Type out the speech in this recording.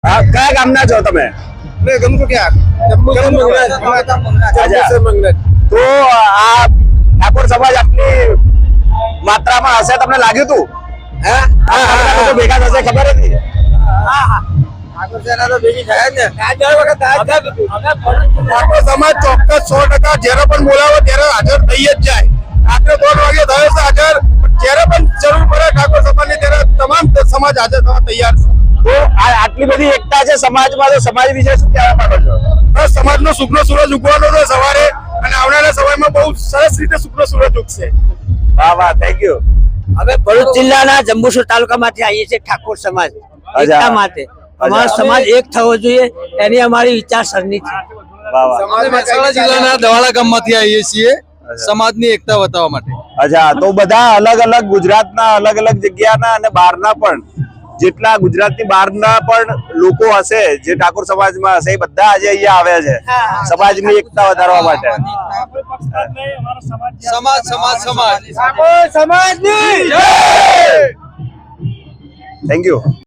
કયા ગામના છો તમે? તો આ ઠાકોર સમાજ આટલી માત્રામાં હશે તમને લાગ્યું તું? ભેગા થશે ખબર હતી? સમાજ ચોક્કસ 100% જયારે પણ બોલાવો ત્યારે હાજર થઈ જ જાય. રાત્રે 3 વાગે થયો છે હાજર. જયારે પણ જરૂર પડે ઠાકોર સમાજની ત્યારે તમામ સમાજ હાજર થવા તૈયાર છે. તો આટલી બધી એકતા છે સમાજમાં, તો સમાજ વિશે શું કહેવા માંગો છો? બસ સમાજનો શુભ્ર સૂરજ ઉગવાનો છે સવારે, અને આવનારા સમયમાં બહુ સરસ રીતે શુભ્ર સૂરજ ઉગશે. વાહ વાહ, થેન્ક યુ. અમે ભરૂચ જિલ્લાના જંબુસર તાલુકામાંથી આવીએ છીએ. ઠાકોર સમાજ એકતા માટે અમારો સમાજ એક થવો જોઈએ, એની અમારી વિચારસરણી છે. વાહ વાહ. મહેસાણા જિલ્લાના દવાડા ગામમાંથી આવીએ છીએ સમાજની એકતા બતાવવા માટે. અચ્છા, તો બધા અલગ અલગ ગુજરાતના અલગ અલગ જગ્યાના અને બહારના પણ જેટલા ગુજરાતની બહારના પણ લોકો હશે જે ઠાકોર સમાજમાં હશે, એ બધા આજે અહીંયા આવ્યા છે સમાજની એકતા વધારવા માટે. સમાજ સમાજ સમાજ થેન્ક યુ.